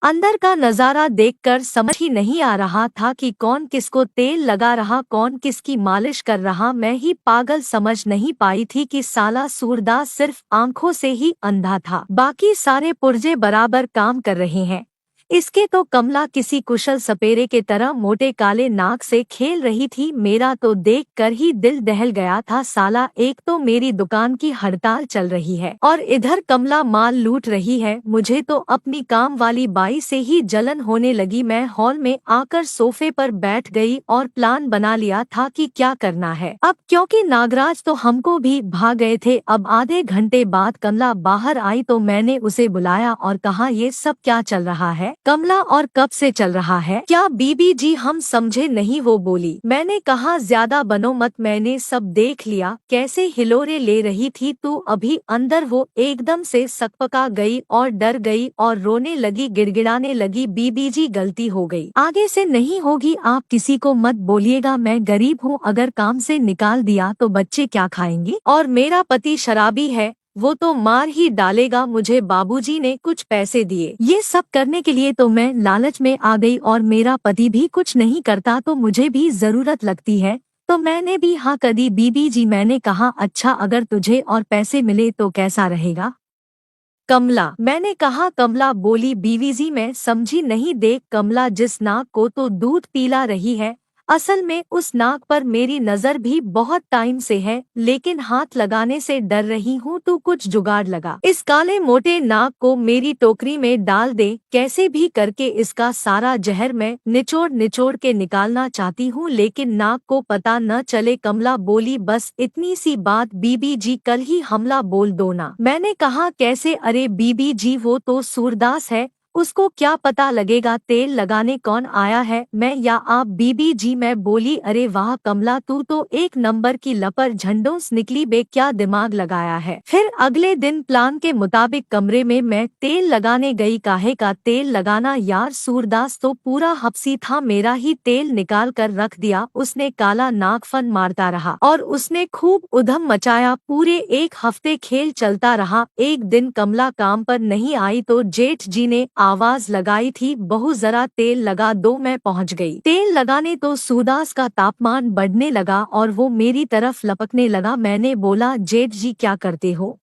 अंदर का नजारा देखकर समझ ही नहीं आ रहा था कि कौन किसको तेल लगा रहा, कौन किसकी मालिश कर रहा। मैं ही पागल समझ नहीं पाई थी कि साला सूरदास सिर्फ आंखों से ही अंधा था, बाकी सारे पुर्जे बराबर काम कर रहे हैं। इसके तो कमला किसी कुशल सपेरे के तरह मोटे काले नाक से खेल रही थी। मेरा तो देख कर ही दिल दहल गया था। साला एक तो मेरी दुकान की हड़ताल चल रही है और इधर कमला माल लूट रही है। मुझे तो अपनी काम वाली बाई से ही जलन होने लगी। मैं हॉल में आकर सोफे पर बैठ गई और प्लान बना लिया था कि क्या करना है अब, क्योंकि नागराज तो हमको भी भाग गए थे। अब आधे घंटे बाद कमला बाहर आई तो मैंने उसे बुलाया और कहा, ये सब क्या चल रहा है कमला, और कब से चल रहा है? क्या बीबी जी हम समझे नहीं, वो बोली। मैंने कहा ज्यादा बनो मत, मैंने सब देख लिया कैसे हिलोरे ले रही थी तू अभी अंदर। वो एकदम से सकपका गई और डर गई और रोने लगी, गिड़गिड़ाने लगी। बीबी जी गलती हो गई, आगे से नहीं होगी, आप किसी को मत बोलिएगा। मैं गरीब हूँ, अगर काम से निकाल दिया तो बच्चे क्या खाएंगे, और मेरा पति शराबी है, वो तो मार ही डालेगा मुझे। बाबूजी ने कुछ पैसे दिए ये सब करने के लिए तो मैं लालच में आ गई, और मेरा पति भी कुछ नहीं करता तो मुझे भी जरूरत लगती है तो मैंने भी हाँ कर दी। बीबी जी मैंने कहा, अच्छा अगर तुझे और पैसे मिले तो कैसा रहेगा कमला? मैंने कहा। कमला बोली, बीवी जी मैं समझी नहीं। देख कमला, जिस नाक को तो दूध पीला रही है, असल में उस नाक पर मेरी नजर भी बहुत टाइम से है, लेकिन हाथ लगाने से डर रही हूँ। तू कुछ जुगाड़ लगा, इस काले मोटे नाक को मेरी टोकरी में डाल दे, कैसे भी करके इसका सारा जहर मैं निचोड़ निचोड़ के निकालना चाहती हूँ, लेकिन नाक को पता न चले। कमला बोली, बस इतनी सी बात, बीबी जी कल ही हमला बोल दो ना। मैंने कहा, कैसे? अरे बीबी जी वो तो सूरदास है, उसको क्या पता लगेगा तेल लगाने कौन आया है, मैं या आप? बीबी जी मैं बोली, अरे वाह कमला, तू तो एक नंबर की लपर झंडोस निकली बे, क्या दिमाग लगाया है। फिर अगले दिन प्लान के मुताबिक कमरे में मैं तेल लगाने गई। काहे का तेल लगाना यार, सूरदास तो पूरा हपसी था, मेरा ही तेल निकाल कर रख दिया उसने। काला नाक फन मारता रहा और उसने खूब उधम मचाया। पूरे एक हफ्ते खेल चलता रहा। एक दिन कमला काम पर नहीं आई तो जेठ जी ने आवाज लगाई थी, बहू जरा तेल लगा दो। मैं पहुंच गई तेल लगाने तो सूरदास का तापमान बढ़ने लगा और वो मेरी तरफ लपकने लगा। मैंने बोला, जेठ जी क्या करते हो?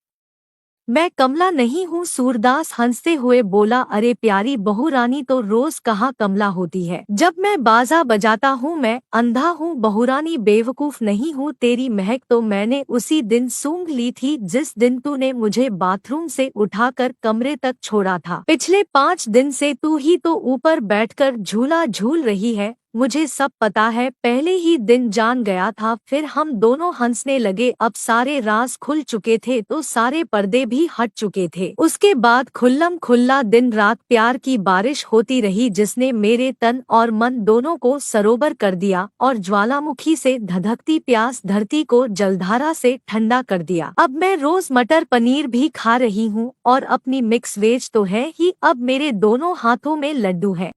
मैं कमला नहीं हूँ। सूरदास हंसते हुए बोला, अरे प्यारी बहू रानी तो रोज कहाँ कमला होती है, जब मैं बाजा बजाता हूँ मैं अंधा हूँ। बहुरानी बेवकूफ नहीं हूँ, तेरी महक तो मैंने उसी दिन सूंघ ली थी जिस दिन तूने मुझे बाथरूम से उठाकर कमरे तक छोड़ा था। पिछले 5 दिन से तू ही तो ऊपर बैठकर झूला झूल रही है, मुझे सब पता है, पहले ही दिन जान गया था। फिर हम दोनों हंसने लगे। अब सारे राज खुल चुके थे तो सारे पर्दे भी हट चुके थे। उसके बाद खुल्लम खुल्ला दिन रात प्यार की बारिश होती रही, जिसने मेरे तन और मन दोनों को सरोवर कर दिया और ज्वालामुखी से धधकती प्यास धरती को जलधारा से ठंडा कर दिया। अब मैं रोज मटर पनीर भी खा रही हूँ और अपनी मिक्स वेज तो है ही, अब मेरे दोनों हाथों में लड्डू है।